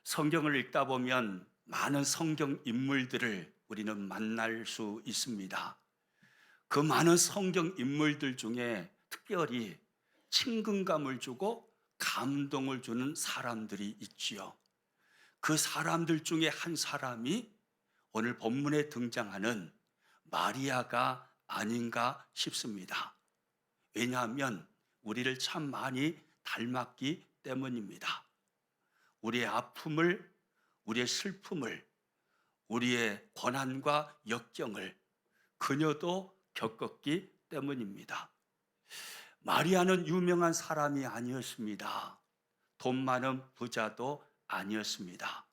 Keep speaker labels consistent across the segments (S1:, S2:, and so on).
S1: 성경을 읽다 보면 많은 성경 인물들을 우리는 만날 수 있습니다. 그 많은 성경 인물들 중에 특별히 친근감을 주고 감동을 주는 사람들이 있지요. 그 사람들 중에 한 사람이 오늘 본문에 등장하는 마리아가 아닌가 싶습니다. 왜냐하면 우리를 참 많이 닮았기 때문입니다. 우리의 아픔을, 우리의 슬픔을, 우리의 고난과 역경을 그녀도 겪었기 때문입니다. 마리아는 유명한 사람이 아니었습니다. 돈 많은 부자도 아니었습니다.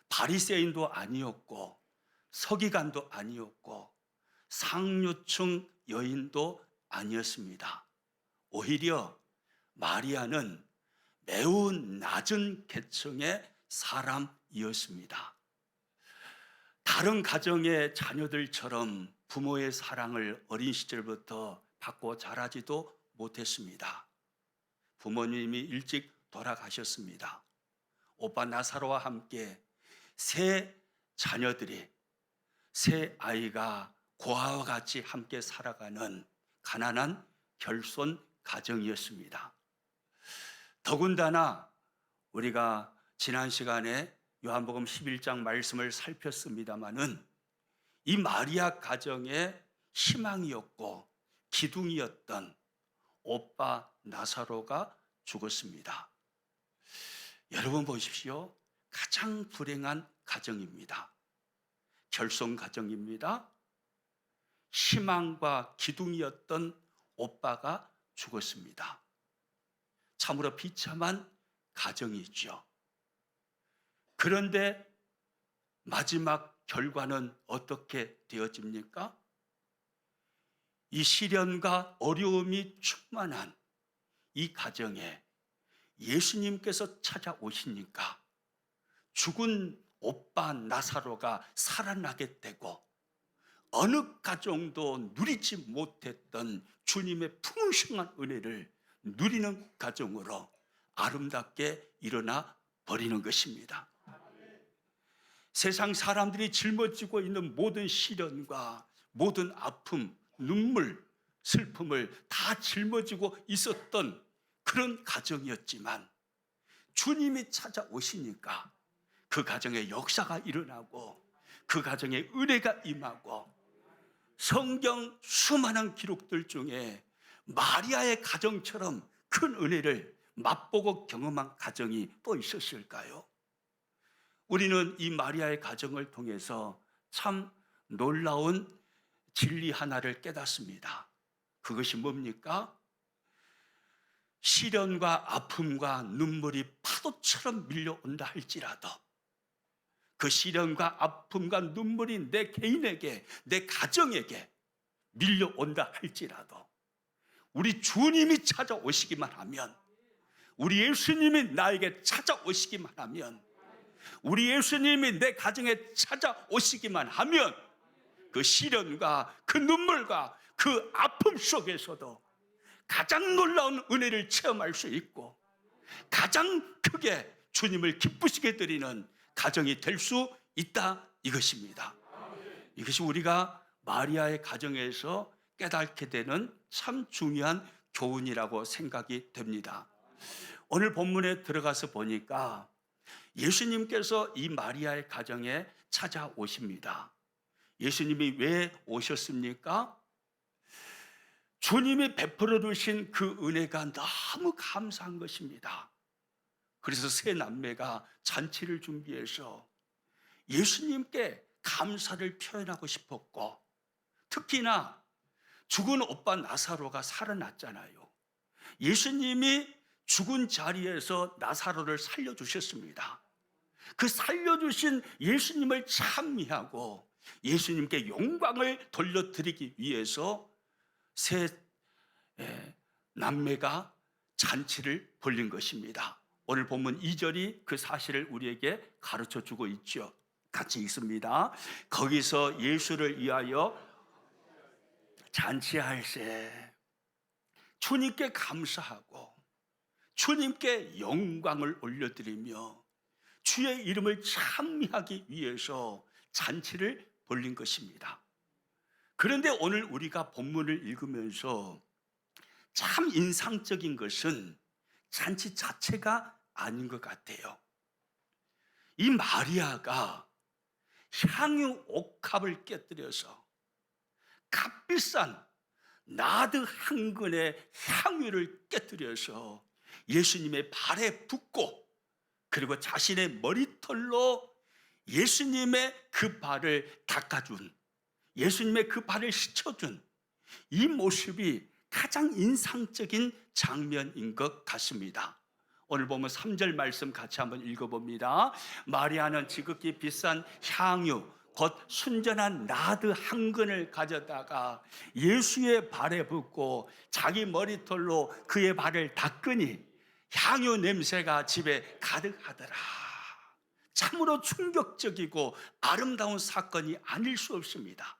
S1: 바리새인도 아니었고 서기관도 아니었고 상류층 여인도 아니었습니다. 오히려 마리아는 매우 낮은 계층의 사람이었습니다. 다른 가정의 자녀들처럼 부모의 사랑을 어린 시절부터 받고 자라지도 못했습니다. 부모님이 일찍 돌아가셨습니다. 오빠 나사로와 함께 세 자녀들이, 세 아이가 고아와 같이 함께 살아가는 가난한 결손 가정이었습니다. 더군다나 우리가 지난 시간에 요한복음 11장 말씀을 살폈습니다마는 이 마리아 가정의 희망이었고 기둥이었던 오빠 나사로가 죽었습니다. 여러분 보십시오. 가장 불행한 가정입니다. 결손 가정입니다. 희망과 기둥이었던 오빠가 죽었습니다. 참으로 비참한 가정이죠. 그런데 마지막 결과는 어떻게 되어집니까? 이 시련과 어려움이 충만한 이 가정에 예수님께서 찾아오시니까 죽은 오빠 나사로가 살아나게 되고 어느 가정도 누리지 못했던 주님의 풍성한 은혜를 누리는 가정으로 아름답게 일어나 버리는 것입니다. 세상 사람들이 짊어지고 있는 모든 시련과 모든 아픔, 눈물, 슬픔을 다 짊어지고 있었던 그런 가정이었지만 주님이 찾아오시니까 그 가정에 역사가 일어나고 그 가정에 은혜가 임하고 성경 수많은 기록들 중에 마리아의 가정처럼 큰 은혜를 맛보고 경험한 가정이 또 있었을까요? 우리는 이 마리아의 가정을 통해서 참 놀라운 진리 하나를 깨닫습니다. 그것이 뭡니까? 시련과 아픔과 눈물이 파도처럼 밀려온다 할지라도 그 시련과 아픔과 눈물이 내 개인에게, 내 가정에게 밀려온다 할지라도 우리 주님이 찾아오시기만 하면, 우리 예수님이 나에게 찾아오시기만 하면, 우리 예수님이 내 가정에 찾아오시기만 하면 그 시련과 그 눈물과 그 아픔 속에서도 가장 놀라운 은혜를 체험할 수 있고 가장 크게 주님을 기쁘시게 드리는 가정이 될 수 있다 이것입니다. 이것이 우리가 마리아의 가정에서 깨닫게 되는 참 중요한 교훈이라고 생각이 됩니다. 오늘 본문에 들어가서 보니까 예수님께서 이 마리아의 가정에 찾아오십니다. 예수님이 왜 오셨습니까? 주님이 베풀어 주신 그 은혜가 너무 감사한 것입니다. 그래서 세 남매가 잔치를 준비해서 예수님께 감사를 표현하고 싶었고, 특히나 죽은 오빠 나사로가 살아났잖아요. 예수님이 죽은 자리에서 나사로를 살려주셨습니다. 그 살려주신 예수님을 찬미하고 예수님께 영광을 돌려드리기 위해서 세 남매가 잔치를 벌린 것입니다. 오늘 본문 2절이 그 사실을 우리에게 가르쳐주고 있죠. 같이 읽습니다. 거기서 예수를 위하여 잔치할세 주님께 감사하고 주님께 영광을 올려드리며 주의 이름을 찬미하기 위해서 잔치를 벌린 것입니다. 그런데 오늘 우리가 본문을 읽으면서 참 인상적인 것은 잔치 자체가 아닌 것 같아요. 이 마리아가 향유 옥합을 깨뜨려서 값비싼 나드 한 근의 향유를 깨뜨려서 예수님의 발에 붓고, 그리고 자신의 머리털로 예수님의 그 발을 닦아준, 예수님의 그 발을 씻어준 이 모습이 가장 인상적인 장면인 것 같습니다. 오늘 보면 3절 말씀 같이 한번 읽어봅니다. 마리아는 지극히 비싼 향유 곧 순전한 나드 한 근을 가져다가 예수의 발에 붓고 자기 머리털로 그의 발을 닦으니 향유 냄새가 집에 가득하더라. 참으로 충격적이고 아름다운 사건이 아닐 수 없습니다.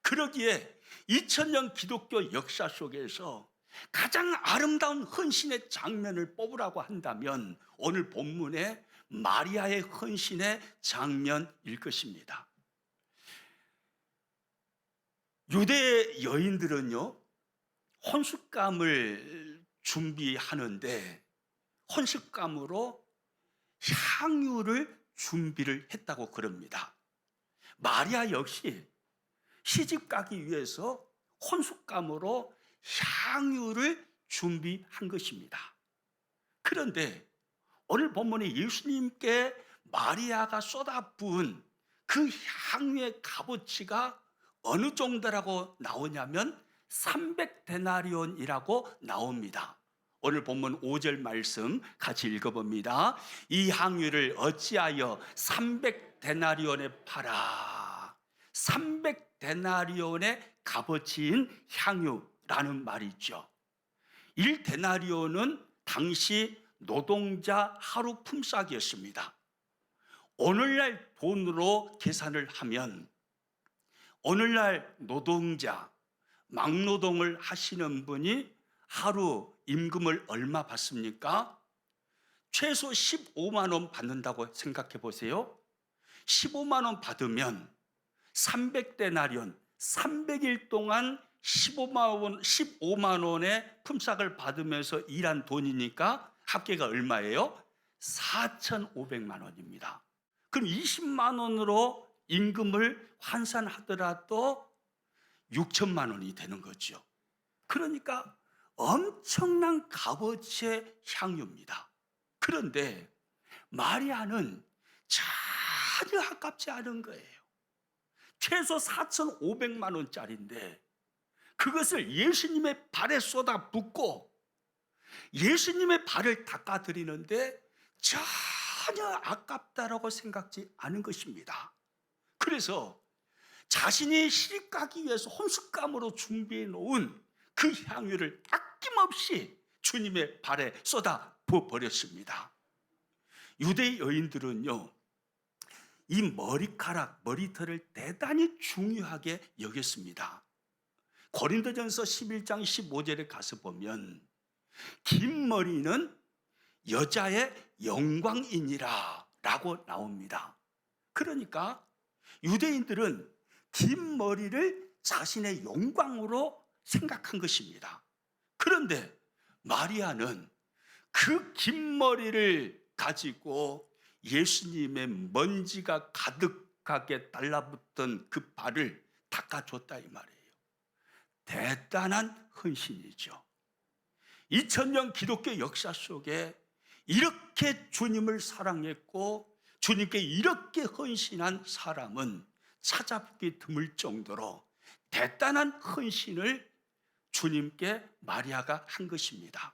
S1: 그러기에 2000년 기독교 역사 속에서 가장 아름다운 헌신의 장면을 뽑으라고 한다면 오늘 본문의 마리아의 헌신의 장면일 것입니다. 유대 여인들은요, 혼숙감을 준비하는데 혼숙감으로 향유를 준비를 했다고 그럽니다. 마리아 역시 시집 가기 위해서 혼숙감으로 향유를 준비한 것입니다. 그런데 오늘 본문에 예수님께 마리아가 쏟아부은 그 향유의 값어치가 어느 정도라고 나오냐면 300데나리온이라고 나옵니다. 오늘 본문 5절 말씀 같이 읽어봅니다. 이 향유를 어찌하여 300데나리온에 팔아? 300데나리온의 값어치인 향유라는 말이죠. 1데나리온은 당시 노동자 하루 품삯이었습니다. 오늘날 돈으로 계산을 하면 오늘날 노동자, 막노동을 하시는 분이 하루 임금을 얼마 받습니까? 최소 15만 원 받는다고 생각해 보세요. 15만 원 받으면 300데나리온, 300일 동안 15만 원의 품삯을 받으면서 일한 돈이니까 합계가 얼마예요? 4,500만 원입니다. 그럼 20만 원으로 임금을 환산하더라도 6천만 원이 되는 거죠. 그러니까 엄청난 값어치의 향유입니다. 그런데 마리아는 전혀 아깝지 않은 거예요. 최소 4,500만 원짜리인데 그것을 예수님의 발에 쏟아 붓고 예수님의 발을 닦아드리는데 전혀 아깝다라고 생각지 않은 것입니다. 그래서 자신이 시집 가기 위해서 혼숙감으로 준비해 놓은 그 향유를 아낌없이 주님의 발에 쏟아 부어버렸습니다. 유대 여인들은요, 이 머리카락, 머리털을 대단히 중요하게 여겼습니다. 고린도전서 11장 15절에 가서 보면 긴 머리는 여자의 영광이니라 라고 나옵니다. 그러니까 유대인들은 긴 머리를 자신의 영광으로 생각한 것입니다. 그런데 마리아는 그 긴 머리를 가지고 예수님의 먼지가 가득하게 달라붙던 그 발을 닦아줬다 이 말이에요. 대단한 헌신이죠. 2000년 기독교 역사 속에 이렇게 주님을 사랑했고 주님께 이렇게 헌신한 사람은 찾아보기 드물 정도로 대단한 헌신을 주님께 마리아가 한 것입니다.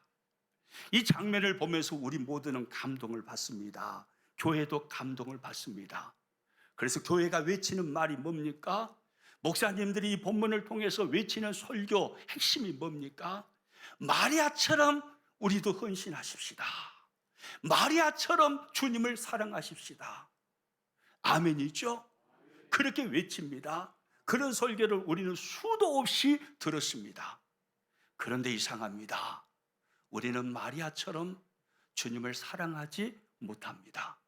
S1: 이 장면을 보면서 우리 모두는 감동을 받습니다. 교회도 감동을 받습니다. 그래서 교회가 외치는 말이 뭡니까? 목사님들이 이 본문을 통해서 외치는 설교 핵심이 뭡니까? 마리아처럼 우리도 헌신하십시다. 마리아처럼 주님을 사랑하십시다. 아멘이죠? 그렇게 외칩니다. 그런 설교를 우리는 수도 없이 들었습니다. 그런데 이상합니다. 우리는 마리아처럼 주님을 사랑하지 못합니다.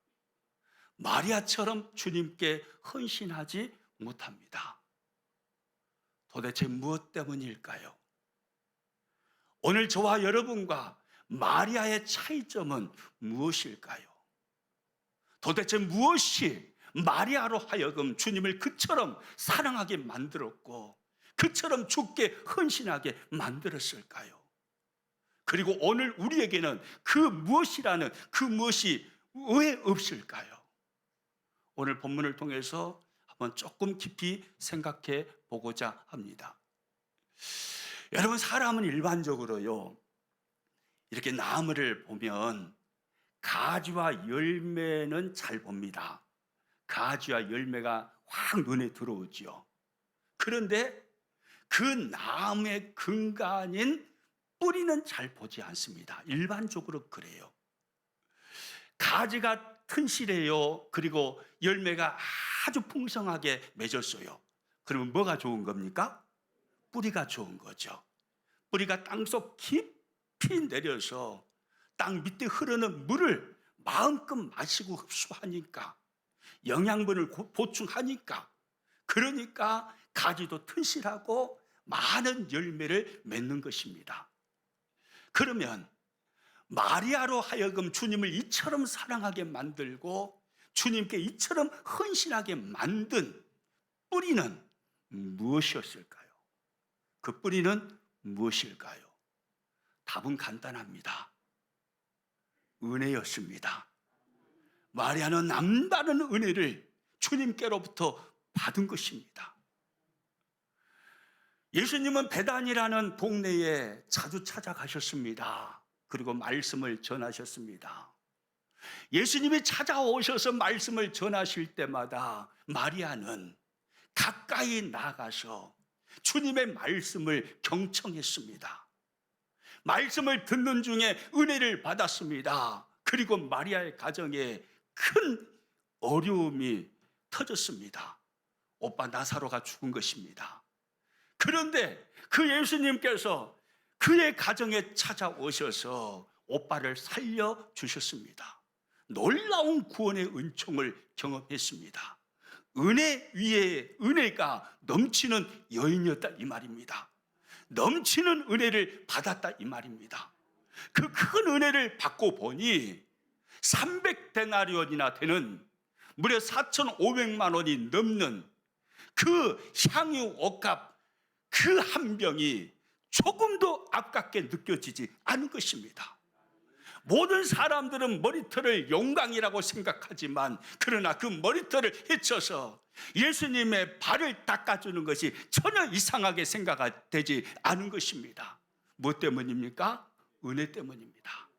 S1: 마리아처럼 주님께 헌신하지 못합니다. 도대체 무엇 때문일까요? 오늘 저와 여러분과 마리아의 차이점은 무엇일까요? 도대체 무엇이 마리아로 하여금 주님을 그처럼 사랑하게 만들었고 그처럼 주께 헌신하게 만들었을까요? 그리고 오늘 우리에게는 그 무엇이라는 그 무엇이 왜 없을까요? 오늘 본문을 통해서 한번 조금 깊이 생각해 보고자 합니다. 여러분, 사람은 일반적으로요, 이렇게 나무를 보면 가지와 열매는 잘 봅니다. 가지와 열매가 확 눈에 들어오죠. 그런데 그 나무의 근간인 뿌리는 잘 보지 않습니다. 일반적으로 그래요. 가지가 튼실해요. 그리고 열매가 아주 풍성하게 맺었어요. 그러면 뭐가 좋은 겁니까? 뿌리가 좋은 거죠. 뿌리가 땅속 깊이 내려서 땅 밑에 흐르는 물을 마음껏 마시고 흡수하니까, 영양분을 보충하니까, 그러니까 가지도 튼실하고 많은 열매를 맺는 것입니다. 그러면 마리아로 하여금 주님을 이처럼 사랑하게 만들고 주님께 이처럼 헌신하게 만든 뿌리는 무엇이었을까요? 그 뿌리는 무엇일까요? 답은 간단합니다. 은혜였습니다. 마리아는 남다른 은혜를 주님께로부터 받은 것입니다. 예수님은 베단이라는 동네에 자주 찾아가셨습니다. 그리고 말씀을 전하셨습니다. 예수님이 찾아오셔서 말씀을 전하실 때마다 마리아는 가까이 나가서 주님의 말씀을 경청했습니다. 말씀을 듣는 중에 은혜를 받았습니다. 그리고 마리아의 가정에 큰 어려움이 터졌습니다. 오빠 나사로가 죽은 것입니다. 그런데 그 예수님께서 그의 가정에 찾아오셔서 오빠를 살려주셨습니다. 놀라운 구원의 은총을 경험했습니다. 은혜 위에 은혜가 넘치는 여인이었다 이 말입니다. 넘치는 은혜를 받았다 이 말입니다. 그 큰 은혜를 받고 보니 300데나리온이나 되는 무려 4,500만 원이 넘는 그 향유 옷값 그 한 병이 조금도 아깝게 느껴지지 않은 것입니다. 모든 사람들은 머리털을 용광이라고 생각하지만 그러나 그 머리털을 헤쳐서 예수님의 발을 닦아주는 것이 전혀 이상하게 생각되지 않은 것입니다. 뭐 때문입니까? 은혜 때문입니다.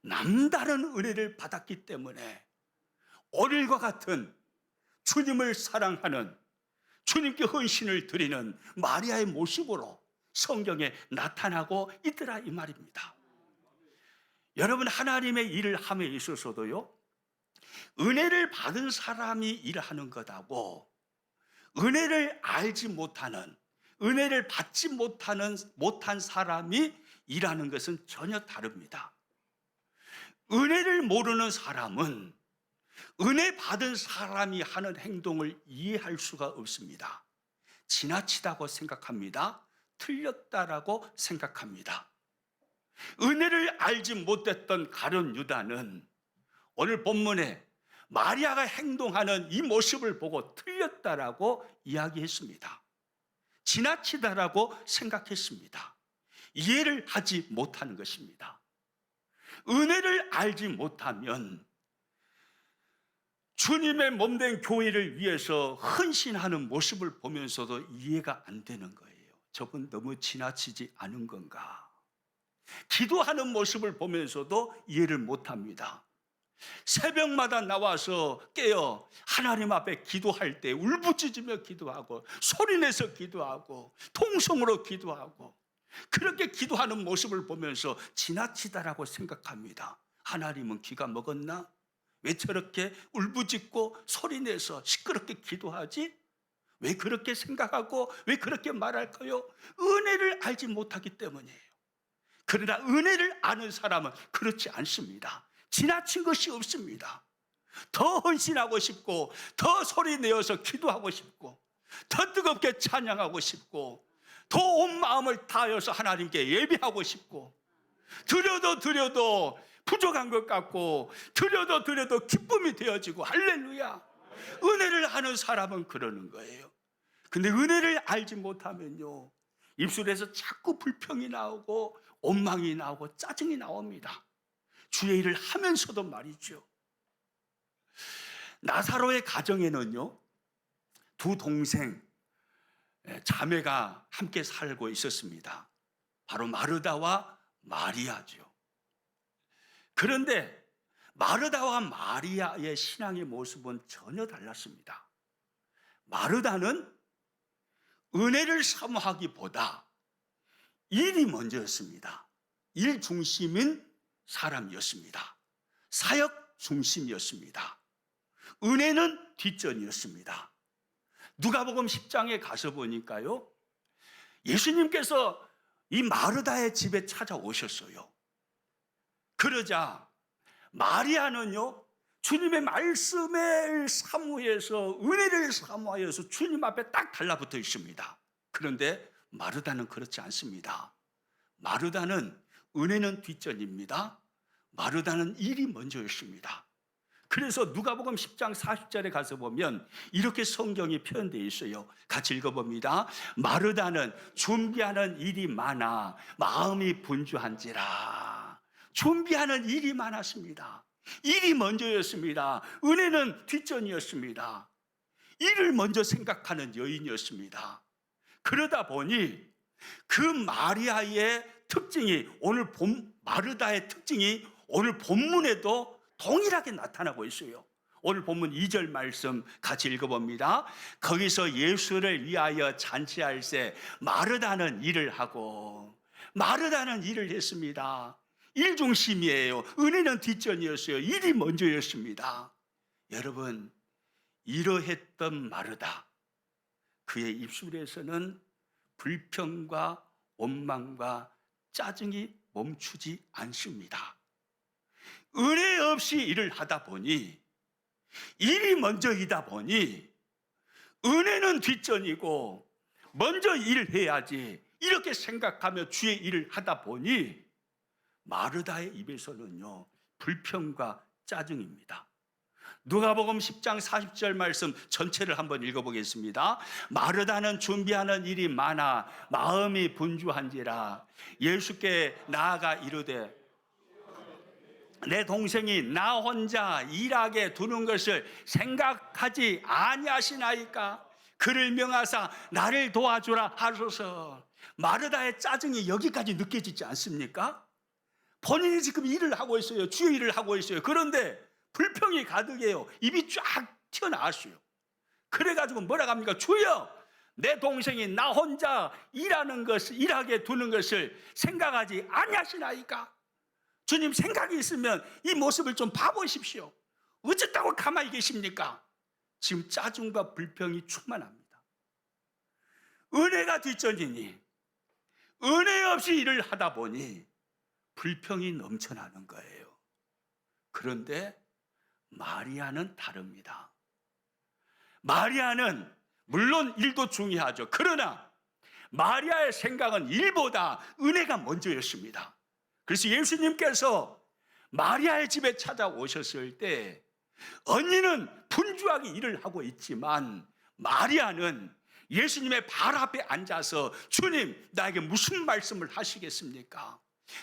S1: 남다른 은혜를 받았기 때문에 오늘과 같은 주님을 사랑하는, 주님께 헌신을 드리는 마리아의 모습으로 성경에 나타나고 있더라 이 말입니다. 여러분, 하나님의 일을 함에 있어서도요, 은혜를 받은 사람이 일하는 것하고 은혜를 알지 못하는, 은혜를 받지 못한 사람이 일하는 것은 전혀 다릅니다. 은혜를 모르는 사람은 은혜 받은 사람이 하는 행동을 이해할 수가 없습니다. 지나치다고 생각합니다. 틀렸다라고 생각합니다. 은혜를 알지 못했던 가룟 유다는 오늘 본문에 마리아가 행동하는 이 모습을 보고 틀렸다라고 이야기했습니다. 지나치다라고 생각했습니다. 이해를 하지 못하는 것입니다. 은혜를 알지 못하면 주님의 몸된 교회를 위해서 헌신하는 모습을 보면서도 이해가 안 되는 거예요. 저분 너무 지나치지 않은 건가? 기도하는 모습을 보면서도 이해를 못합니다. 새벽마다 나와서 깨어 하나님 앞에 기도할 때 울부짖으며 기도하고 소리내서 기도하고 통성으로 기도하고 그렇게 기도하는 모습을 보면서 지나치다라고 생각합니다. 하나님은 귀가 먹었나? 왜 저렇게 울부짖고 소리내서 시끄럽게 기도하지? 왜 그렇게 생각하고 왜 그렇게 말할까요? 은혜를 알지 못하기 때문이에요. 그러나 은혜를 아는 사람은 그렇지 않습니다. 지나친 것이 없습니다. 더 헌신하고 싶고, 더 소리 내어서 기도하고 싶고, 더 뜨겁게 찬양하고 싶고, 더 온 마음을 다하여서 하나님께 예배하고 싶고, 드려도 부족한 것 같고, 드려도 기쁨이 되어지고, 할렐루야. 은혜를 아는 사람은 그러는 거예요. 근데 은혜를 알지 못하면요, 입술에서 자꾸 불평이 나오고 원망이 나오고 짜증이 나옵니다. 주의 일을 하면서도 말이죠. 나사로의 가정에는요, 두 동생 자매가 함께 살고 있었습니다. 바로 마르다와 마리아죠. 그런데 마르다와 마리아의 신앙의 모습은 전혀 달랐습니다. 마르다는 은혜를 사모하기보다 일이 먼저였습니다. 일 중심인 사람이었습니다. 사역 중심이었습니다. 은혜는 뒷전이었습니다. 누가복음 10장에 가서 보니까요, 예수님께서 이 마르다의 집에 찾아오셨어요. 그러자 마리아는요, 주님의 말씀을 사모해서, 은혜를 사모하여서 주님 앞에 딱 달라붙어 있습니다. 그런데 마르다는 그렇지 않습니다. 마르다는 은혜는 뒷전입니다. 마르다는 일이 먼저였습니다. 그래서 누가복음 10장 40절에 가서 보면 이렇게 성경이 표현되어 있어요. 같이 읽어봅니다. 마르다는 준비하는 일이 많아 마음이 분주한지라. 준비하는 일이 많았습니다. 일이 먼저였습니다. 은혜는 뒷전이었습니다. 일을 먼저 생각하는 여인이었습니다. 그러다 보니 그 마리아의 특징이, 마르다의 특징이 오늘 본문에도 동일하게 나타나고 있어요. 오늘 본문 2절 말씀 같이 읽어봅니다. 거기서 예수를 위하여 잔치할 때 마르다는 일을 했습니다. 일 중심이에요. 은혜는 뒷전이었어요. 일이 먼저였습니다. 여러분, 이러했던 마르다, 그의 입술에서는 불평과 원망과 짜증이 멈추지 않습니다. 은혜 없이 일을 하다 보니, 일이 먼저이다 보니 은혜는 뒷전이고 먼저 일해야지 이렇게 생각하며 주의 일을 하다 보니 마르다의 입에서는요, 불평과 짜증입니다. 누가복음 10장 40절 말씀 전체를 한번 읽어보겠습니다. 마르다는 준비하는 일이 많아 마음이 분주한지라 예수께 나아가 이르되 내 동생이 나 혼자 일하게 두는 것을 생각하지 아니하시나이까? 그를 명하사 나를 도와주라 하소서. 마르다의 짜증이 여기까지 느껴지지 않습니까? 본인이 지금 일을 하고 있어요. 주의 일을 하고 있어요. 그런데 불평이 가득해요. 입이 쫙 튀어나왔어요. 그래가지고 뭐라고 합니까? 주여, 내 동생이 나 혼자 일하게 두는 것을 생각하지 아니하시나이까? 주님, 생각이 있으면 이 모습을 좀 봐보십시오. 어쨌다고 가만히 계십니까? 지금 짜증과 불평이 충만합니다. 은혜가 뒷전이니 은혜 없이 일을 하다 보니 불평이 넘쳐나는 거예요. 그런데 마리아는 다릅니다. 마리아는 물론 일도 중요하죠. 그러나 마리아의 생각은 일보다 은혜가 먼저였습니다. 그래서 예수님께서 마리아의 집에 찾아오셨을 때 언니는 분주하게 일을 하고 있지만 마리아는 예수님의 발 앞에 앉아서 주님, 나에게 무슨 말씀을 하시겠습니까?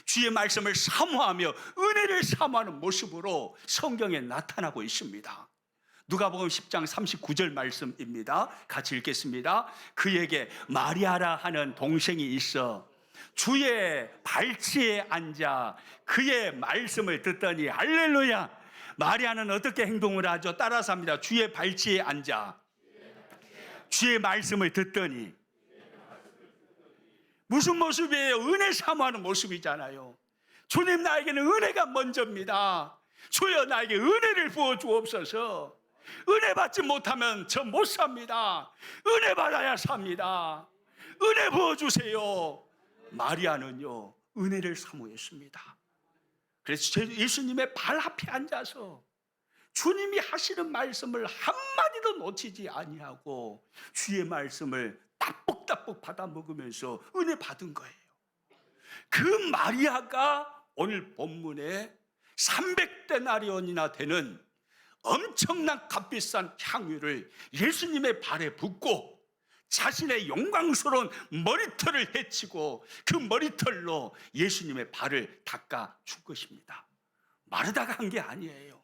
S1: 주의 말씀을 사모하며 은혜를 사모하는 모습으로 성경에 나타나고 있습니다. 누가복음 10장 39절 말씀입니다. 같이 읽겠습니다. 그에게 마리아라 하는 동생이 있어 주의 발치에 앉아 그의 말씀을 듣더니, 할렐루야, 마리아는 어떻게 행동을 하죠? 따라서 합니다. 주의 발치에 앉아 주의 말씀을 듣더니. 무슨 모습이에요? 은혜 사모하는 모습이잖아요. 주님, 나에게는 은혜가 먼저입니다. 주여, 나에게 은혜를 부어 주옵소서. 은혜 받지 못하면 저 못 삽니다. 은혜 받아야 삽니다. 은혜 부어 주세요. 마리아는요, 은혜를 사모했습니다. 그래서 예수님의 발 앞에 앉아서 주님이 하시는 말씀을 한마디도 놓치지 아니하고 주의 말씀을 따뻑따뻑 받아 먹으면서 은혜 받은 거예요. 그 마리아가 오늘 본문에 300데나리온이나 되는 엄청난 값비싼 향유를 예수님의 발에 붓고 자신의 영광스러운 머리털을 헤치고 그 머리털로 예수님의 발을 닦아 줄 것입니다. 마르다가 한 게 아니에요.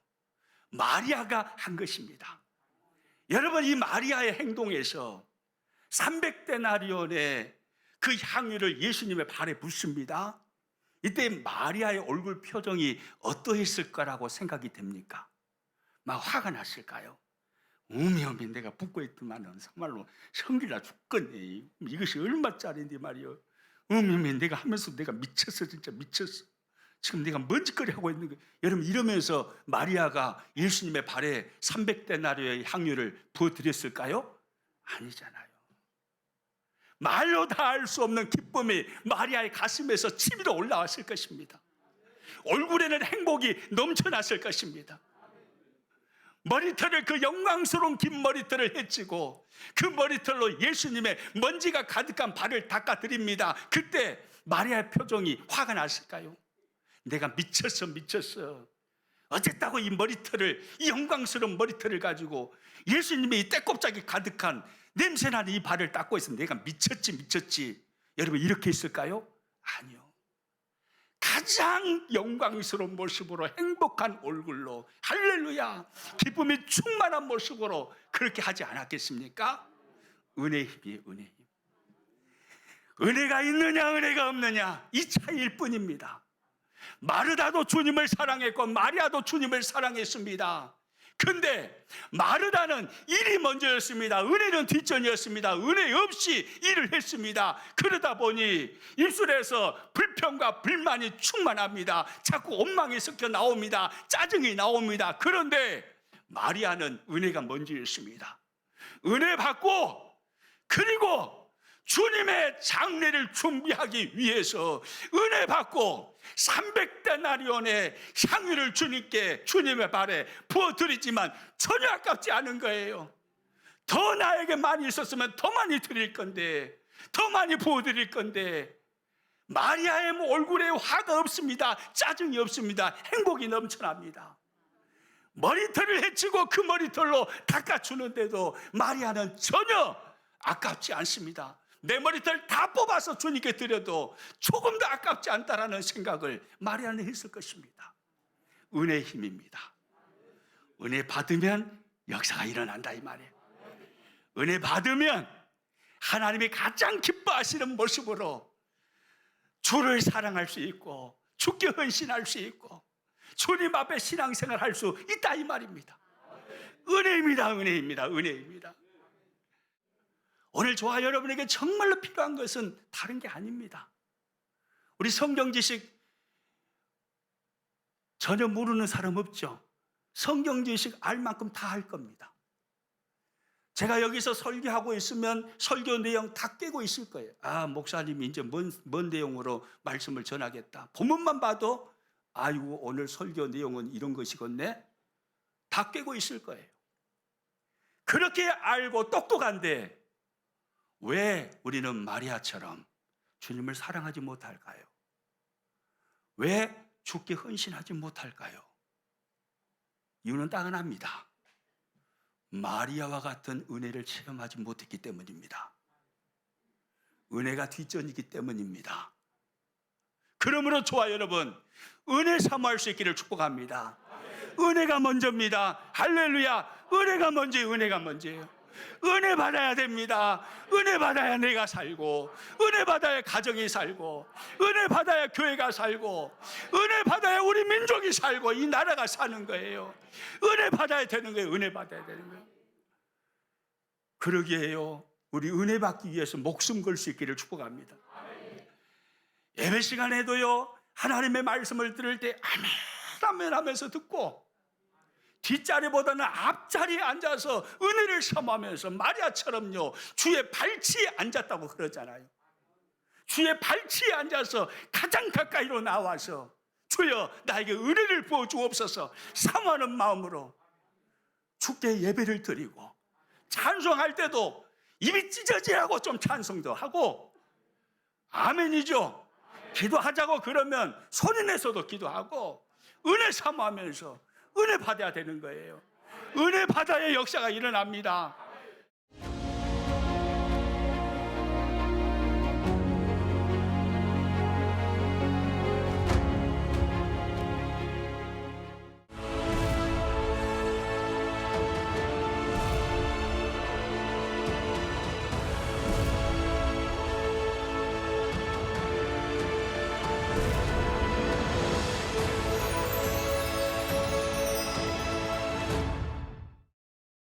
S1: 마리아가 한 것입니다. 여러분, 이 마리아의 행동에서 300데나리온의 그 향유를 예수님의 발에 붓습니다. 이때 마리아의 얼굴 표정이 어떠했을 거라고 생각이 됩니까? 막 화가 났을까요? 어미 내가 붓고 있더만은 정말로 성질나 죽겠네. 이것이 얼마짜리인데 말이요. 어미 내가 하면서 내가 미쳤어. 진짜 미쳤어. 지금 내가 먼지거리 하고 있는 거예요. 여러분, 이러면서 마리아가 예수님의 발에 300데나리온의 향유를 부어드렸을까요? 아니잖아요. 말로 다 할 수 없는 기쁨이 마리아의 가슴에서 치밀어 올라왔을 것입니다. 얼굴에는 행복이 넘쳐났을 것입니다. 머리털을, 그 영광스러운 긴 머리털을 헤치고 그 머리털로 예수님의 먼지가 가득한 발을 닦아드립니다. 그때 마리아의 표정이 화가 났을까요? 내가 미쳤어. 어쨌다고 이 머리털을, 이 영광스러운 머리털을 가지고 예수님의 이 때꼽자기 가득한 냄새나는 이 발을 닦고 있으면 내가 미쳤지. 여러분, 이렇게 있을까요? 아니요. 가장 영광스러운 모습으로, 행복한 얼굴로, 할렐루야, 기쁨이 충만한 모습으로 그렇게 하지 않았겠습니까? 은혜의 힘이에요. 은혜의 힘. 은혜가 있느냐 은혜가 없느냐, 이 차이일 뿐입니다. 마르다도 주님을 사랑했고 마리아도 주님을 사랑했습니다. 근데 마르다는 일이 먼저였습니다. 은혜는 뒷전이었습니다. 은혜 없이 일을 했습니다. 그러다 보니 입술에서 불평과 불만이 충만합니다. 자꾸 원망이 섞여 나옵니다. 짜증이 나옵니다. 그런데 마리아는 은혜가 먼저였습니다. 은혜 받고, 그리고 주님의 장례를 준비하기 위해서 은혜 받고 300데나리온의 향유를 주님께, 주님의 발에 부어드리지만 전혀 아깝지 않은 거예요. 더 나에게 많이 있었으면 더 많이 드릴 건데, 더 많이 부어드릴 건데, 마리아의 얼굴에 화가 없습니다. 짜증이 없습니다. 행복이 넘쳐납니다. 머리털을 헤치고 그 머리털로 닦아주는데도 마리아는 전혀 아깝지 않습니다. 내 머리털 다 뽑아서 주님께 드려도 조금도 아깝지 않다라는 생각을 마리아는 했을 것입니다. 은혜의 힘입니다. 은혜 받으면 역사가 일어난다, 이 말이에요. 은혜 받으면 하나님이 가장 기뻐하시는 모습으로 주를 사랑할 수 있고 주께 헌신할 수 있고 주님 앞에 신앙생활 할 수 있다, 이 말입니다. 은혜입니다. 은혜입니다. 오늘 저와 여러분에게 정말로 필요한 것은 다른 게 아닙니다. 우리 성경 지식 전혀 모르는 사람 없죠? 성경 지식 알 만큼 다 할 겁니다. 제가 여기서 설교하고 있으면 설교 내용 다 깨고 있을 거예요. 아, 목사님이 이제 뭔 내용으로 말씀을 전하겠다. 본문만 봐도 아이고, 오늘 설교 내용은 이런 것이겠네, 다 깨고 있을 거예요. 그렇게 알고 똑똑한데 왜 우리는 마리아처럼 주님을 사랑하지 못할까요? 왜 주께 헌신하지 못할까요? 이유는 따끈합니다. 마리아와 같은 은혜를 체험하지 못했기 때문입니다. 은혜가 뒷전이기 때문입니다. 그러므로 저와 여러분, 은혜 사모할 수 있기를 축복합니다. 은혜가 먼저입니다. 할렐루야. 은혜가 먼저예요. 은혜 받아야 됩니다. 은혜 받아야 내가 살고, 은혜 받아야 가정이 살고, 은혜 받아야 교회가 살고, 은혜 받아야 우리 민족이 살고 이 나라가 사는 거예요. 은혜 받아야 되는 거예요. 은혜 받아야 되는 거예요. 그러기에요, 우리 은혜 받기 위해서 목숨 걸 수 있기를 축복합니다. 예배 시간에도요, 하나님의 말씀을 들을 때 아멘 하면서 듣고, 뒷자리보다는 앞자리에 앉아서 은혜를 사모하면서 마리아처럼요, 주의 발치에 앉았다고 그러잖아요. 주의 발치에 앉아서 가장 가까이로 나와서 주여 나에게 은혜를 부어주옵소서 사모하는 마음으로 주께 예배를 드리고 찬송할 때도 입이 찢어지라고 좀 찬송도 하고, 아멘이죠. 기도하자고 그러면 소리내서도 기도하고 은혜 사모하면서 은혜 받아야 되는 거예요. 은혜 받아야 역사가 일어납니다.